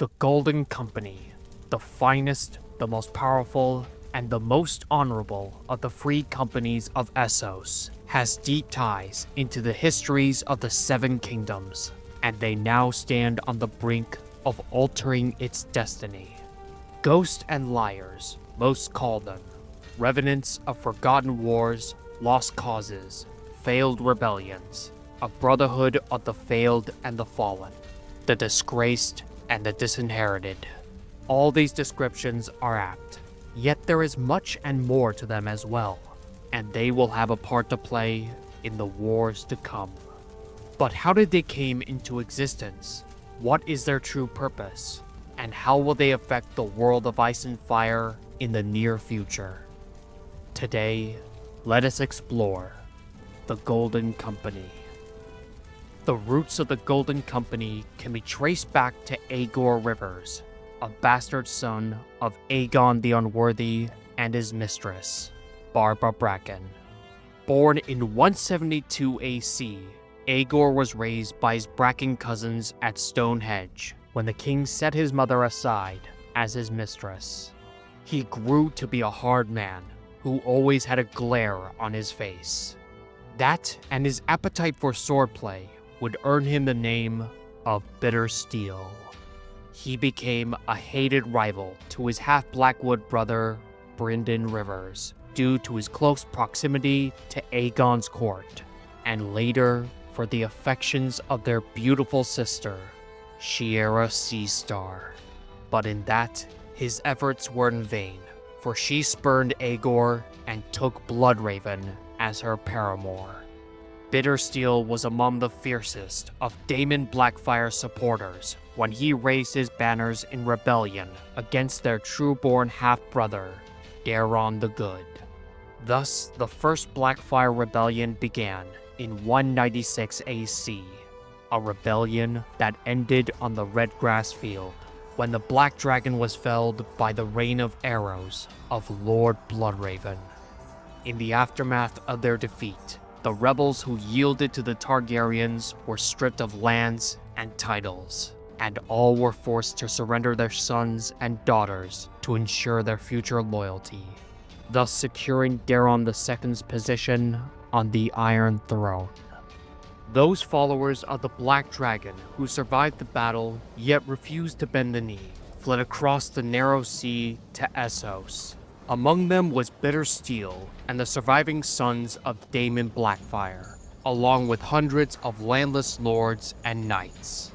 The Golden Company, the finest, the most powerful, and the most honorable of the free companies of Essos, has deep ties into the histories of the Seven Kingdoms, and they now stand on the brink of altering its destiny. Ghosts and liars, most call them, revenants of forgotten wars, lost causes, failed rebellions, a brotherhood of the failed and the fallen, the disgraced and the disinherited. All these descriptions are apt, yet there is much and more to them as well, and they will have a part to play in the wars to come. But how did they came into existence? What is their true purpose? And how will they affect the world of ice and fire in the near future? Today, let us explore the Golden Company. The roots of the Golden Company can be traced back to Aegor Rivers, a bastard son of Aegon the Unworthy and his mistress, Barbara Bracken. Born in 172 AC, Aegor was raised by his Bracken cousins at Stonehenge when the king set his mother aside as his mistress. He grew to be a hard man who always had a glare on his face. That and his appetite for swordplay would earn him the name of Bittersteel. He became a hated rival to his half-Blackwood brother, Brynden Rivers, due to his close proximity to Aegon's court, and later for the affections of their beautiful sister, Shiera Seastar. But in that, his efforts were in vain, for she spurned Aegor and took Bloodraven as her paramour. Bittersteel was among the fiercest of Daemon Blackfyre's supporters when he raised his banners in rebellion against their true-born half-brother, Daeron the Good. Thus, the first Blackfyre rebellion began in 196 AC, a rebellion that ended on the Red Grass Field when the Black Dragon was felled by the rain of arrows of Lord Bloodraven. In the aftermath of their defeat, the rebels who yielded to the Targaryens were stripped of lands and titles, and all were forced to surrender their sons and daughters to ensure their future loyalty, thus securing Daeron II's position on the Iron Throne. Those followers of the Black Dragon who survived the battle yet refused to bend the knee fled across the narrow sea to Essos. Among them was Bittersteel and the surviving sons of Daemon Blackfyre, along with hundreds of landless lords and knights.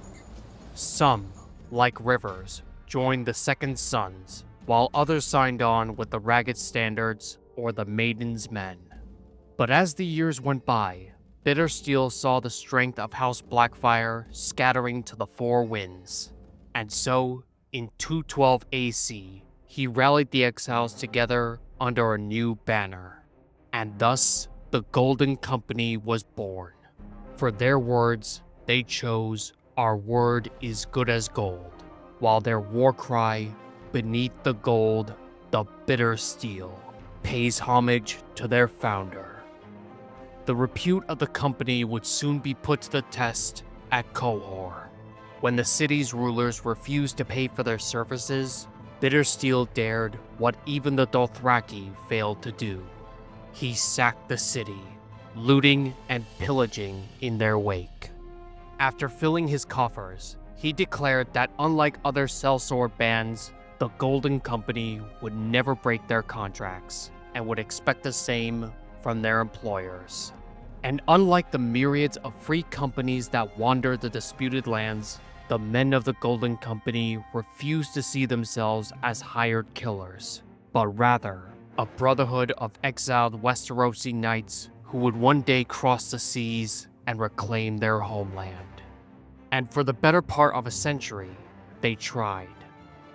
Some, like Rivers, joined the Second Sons, while others signed on with the Ragged Standards or the Maiden's Men. But as the years went by, Bittersteel saw the strength of House Blackfyre scattering to the four winds, and so, in 212 AC, he rallied the exiles together under a new banner, and thus the Golden Company was born. For their words, they chose, "Our word is good as gold," while their war cry, "Beneath the gold, the bitter steel," pays homage to their founder. The repute of the company would soon be put to the test at Qohor. When the city's rulers refused to pay for their services, Bittersteel dared what even the Dothraki failed to do. He sacked the city, looting and pillaging in their wake. After filling his coffers, he declared that unlike other sellsword bands, the Golden Company would never break their contracts and would expect the same from their employers. And unlike the myriads of free companies that wander the disputed lands, the men of the Golden Company refused to see themselves as hired killers, but rather a brotherhood of exiled Westerosi knights who would one day cross the seas and reclaim their homeland. And for the better part of a century, they tried.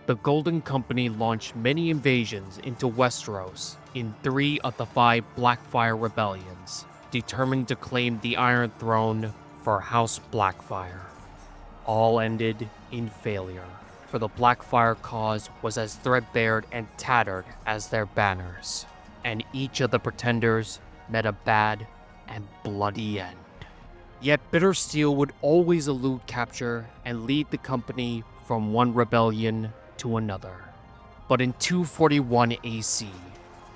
The Golden Company launched many invasions into Westeros in 3 of the 5 Blackfyre rebellions, determined to claim the Iron Throne for House Blackfyre. All ended in failure, for the Blackfyre cause was as threadbare and tattered as their banners, and each of the pretenders met a bad and bloody end. Yet Bittersteel would always elude capture and lead the company from one rebellion to another. But in 241 AC,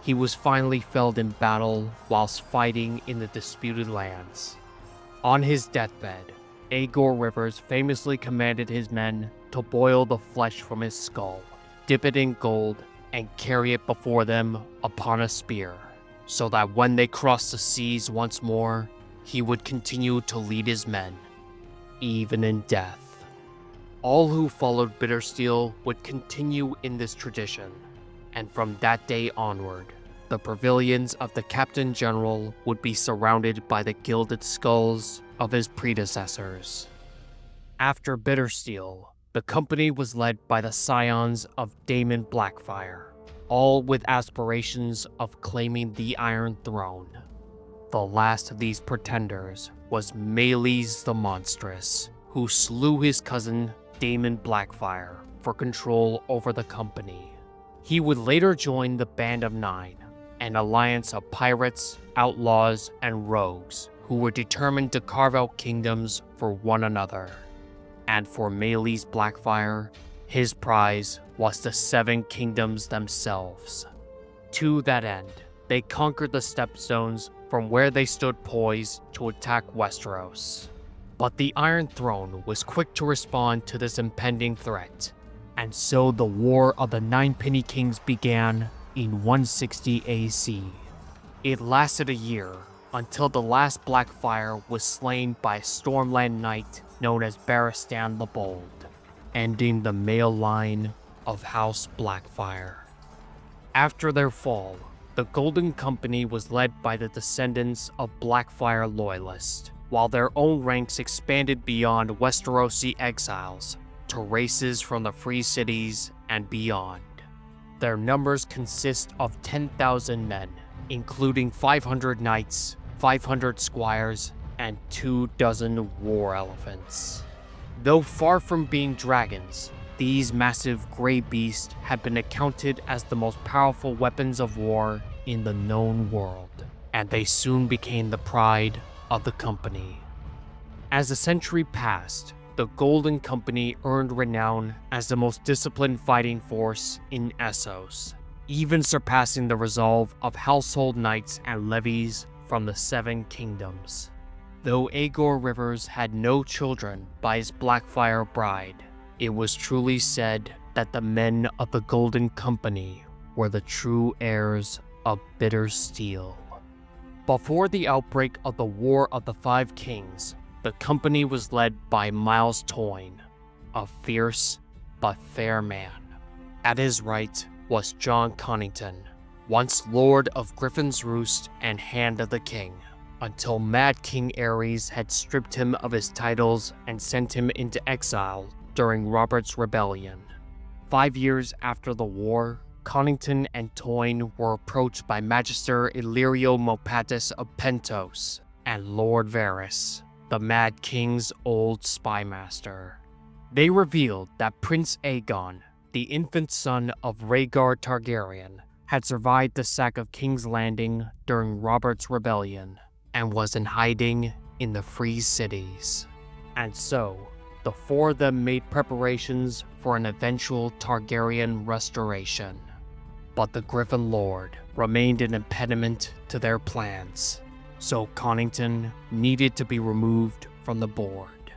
he was finally felled in battle whilst fighting in the disputed lands. On his deathbed, Aegor Rivers famously commanded his men to boil the flesh from his skull, dip it in gold, and carry it before them upon a spear, so that when they crossed the seas once more, he would continue to lead his men, even in death. All who followed Bittersteel would continue in this tradition, and from that day onward, the pavilions of the Captain General would be surrounded by the gilded skulls of his predecessors. After Bittersteel, the company was led by the scions of Daemon Blackfyre, all with aspirations of claiming the Iron Throne. The last of these pretenders was Meleys the Monstrous, who slew his cousin Daemon Blackfyre for control over the company. He would later join the Band of Nine, an alliance of pirates, outlaws, and rogues who were determined to carve out kingdoms for one another. And for Meleys Blackfyre, his prize was the Seven Kingdoms themselves. To that end, they conquered the Stepstones from where they stood poised to attack Westeros. But the Iron Throne was quick to respond to this impending threat, and so the War of the Ninepenny Kings began in 160 AC. It lasted a year, until the last Blackfyre was slain by a Stormland Knight known as Barristan the Bold, ending the male line of House Blackfyre. After their fall, the Golden Company was led by the descendants of Blackfyre loyalists, while their own ranks expanded beyond Westerosi exiles to races from the free cities and beyond. Their numbers consist of 10,000 men, including 500 knights, 500 squires, and 24 war elephants. Though far from being dragons, these massive grey beasts had been accounted as the most powerful weapons of war in the known world, and they soon became the pride of the company. As a century passed, the Golden Company earned renown as the most disciplined fighting force in Essos, even surpassing the resolve of household knights and levies from the Seven Kingdoms. Though Aegor Rivers had no children by his Blackfyre bride, it was truly said that the men of the Golden Company were the true heirs of Bittersteel. Before the outbreak of the War of the Five Kings, the company was led by Myles Toyne, a fierce but fair man. At his right was Jon Connington, once Lord of Griffin's Roost and Hand of the King, until Mad King Aerys had stripped him of his titles and sent him into exile during Robert's Rebellion. 5 years after the war, Connington and Toyne were approached by Magister Illyrio Mopatis of Pentos and Lord Varys, the Mad King's old spymaster. They revealed that Prince Aegon, the infant son of Rhaegar Targaryen, had survived the sack of King's Landing during Robert's Rebellion and was in hiding in the Free Cities. And so, the four of them made preparations for an eventual Targaryen restoration. But the Griffin Lord remained an impediment to their plans, so Connington needed to be removed from the board.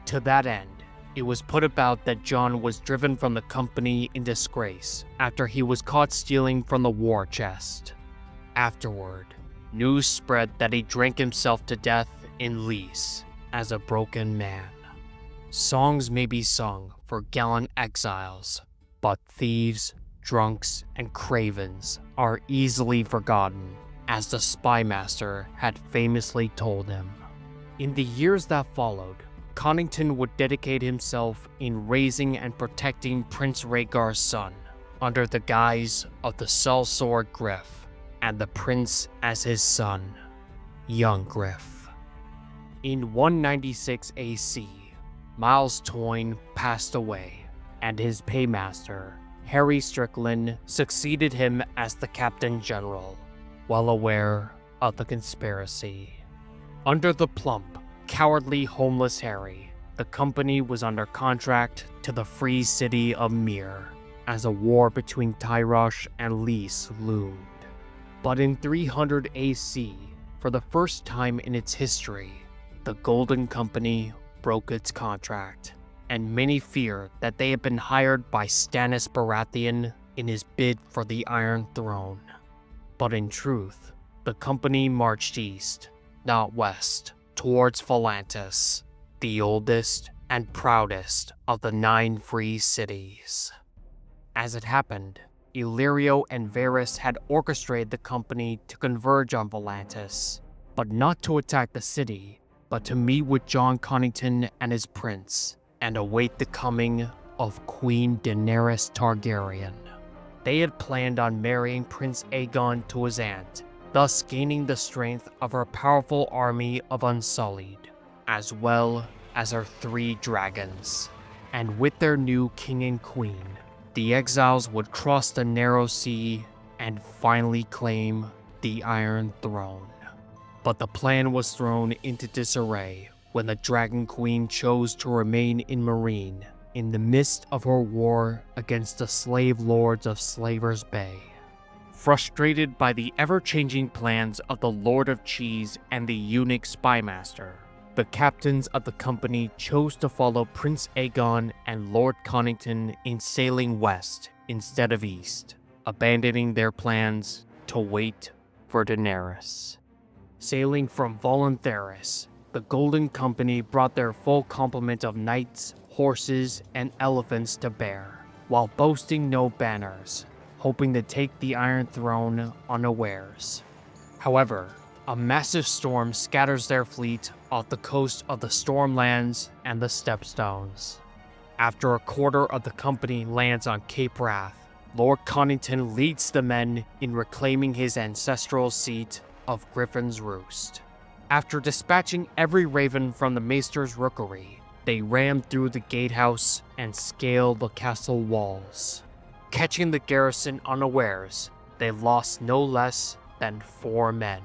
To that end, it was put about that Jon was driven from the company in disgrace after he was caught stealing from the war chest. Afterward, news spread that he drank himself to death in Lys as a broken man. Songs may be sung for gallant exiles, but thieves, drunks, and cravens are easily forgotten, as the spymaster had famously told him. In the years that followed, Connington would dedicate himself in raising and protecting Prince Rhaegar's son, under the guise of the sellsword Griff, and the prince as his son, young Griff. In 196 AC, Myles Toyne passed away, and his paymaster, Harry Strickland, succeeded him as the Captain General, well aware of the conspiracy. Under the plump, cowardly, homeless Harry, the company was under contract to the free city of Myr, as a war between Tyrosh and Lys loomed. But in 300 AC, for the first time in its history, the Golden Company broke its contract, and many fear that they had been hired by Stannis Baratheon in his bid for the Iron Throne. But in truth, the company marched east, not west, towards Volantis, the oldest and proudest of the 9 free cities. As it happened, Illyrio and Varys had orchestrated the company to converge on Volantis, but not to attack the city, but to meet with Jon Connington and his prince, and await the coming of Queen Daenerys Targaryen. They had planned on marrying Prince Aegon to his aunt, thus gaining the strength of her powerful army of Unsullied, as well as her 3 dragons. And with their new king and queen, the exiles would cross the narrow sea and finally claim the Iron Throne. But the plan was thrown into disarray when the Dragon Queen chose to remain in Meereen in the midst of her war against the slave lords of Slaver's Bay. Frustrated by the ever-changing plans of the Lord of Cheese and the eunuch Spymaster, the captains of the company chose to follow Prince Aegon and Lord Connington in sailing west instead of east, abandoning their plans to wait for Daenerys. Sailing from Volantheris, the Golden Company brought their full complement of knights, horses, and elephants to bear, while boasting no banners, hoping to take the Iron Throne unawares. However, a massive storm scatters their fleet off the coast of the Stormlands and the Stepstones. After a quarter of the company lands on Cape Wrath, Lord Connington leads the men in reclaiming his ancestral seat of Griffin's Roost. After dispatching every raven from the Maester's rookery, they rammed through the gatehouse and scaled the castle walls. Catching the garrison unawares, they lost no less than 4 men.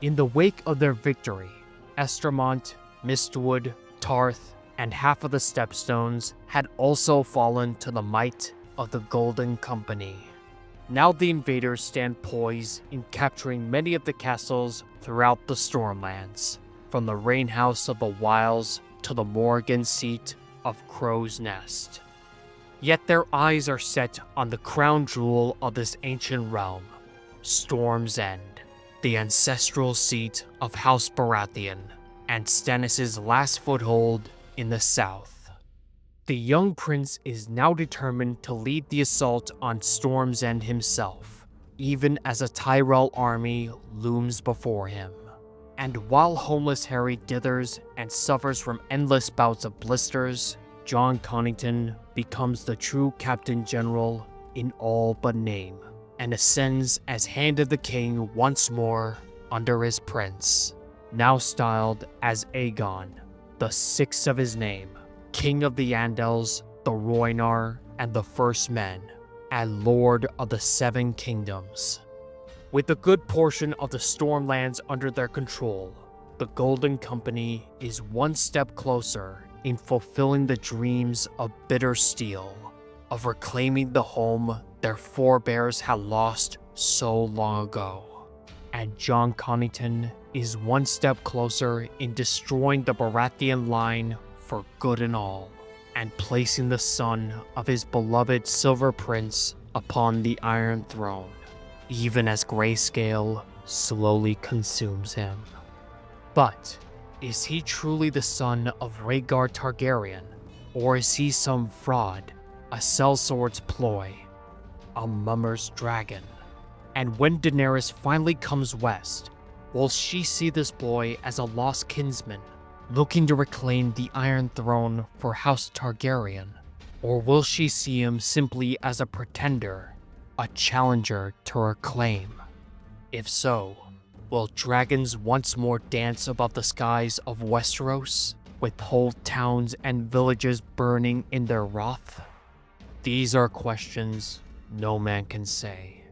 In the wake of their victory, Estermont, Mistwood, Tarth, and half of the Stepstones had also fallen to the might of the Golden Company. Now the invaders stand poised in capturing many of the castles throughout the Stormlands, from the Rain House of the Wilds to the Morrigan seat of Crow's Nest. Yet their eyes are set on the crown jewel of this ancient realm, Storm's End, the ancestral seat of House Baratheon, and Stannis' last foothold in the south. The young prince is now determined to lead the assault on Storm's End himself, even as a Tyrell army looms before him. And while homeless Harry dithers and suffers from endless bouts of blisters, Jon Connington becomes the true Captain General in all but name, and ascends as Hand of the King once more under his prince, now styled as Aegon, the 6th of his name, King of the Andals, the Rhoynar, and the First Men, and Lord of the 7 Kingdoms. With a good portion of the Stormlands under their control, the Golden Company is one step closer in fulfilling the dreams of Bittersteel, of reclaiming the home their forebears had lost so long ago. And Jon Connington is one step closer in destroying the Baratheon line for good and all, and placing the son of his beloved Silver Prince upon the Iron Throne, even as grayscale slowly consumes him. But is he truly the son of Rhaegar Targaryen, or is he some fraud, a sellsword's ploy, a mummer's dragon? And when Daenerys finally comes west, will she see this boy as a lost kinsman, looking to reclaim the Iron Throne for House Targaryen? Or will she see him simply as a pretender, a challenger to her claim? If so, will dragons once more dance above the skies of Westeros, with whole towns and villages burning in their wrath? These are questions no man can say,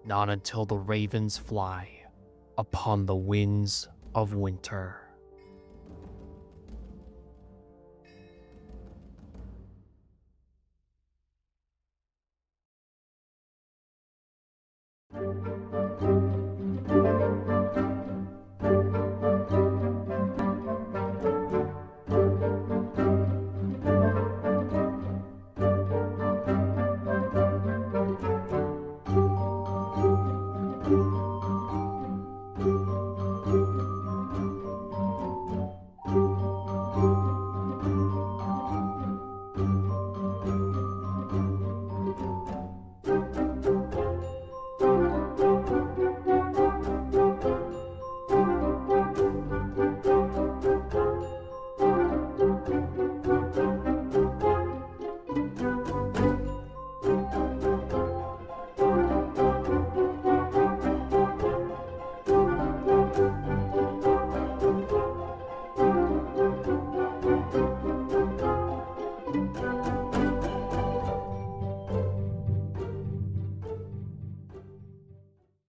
not until the ravens fly upon the winds of winter.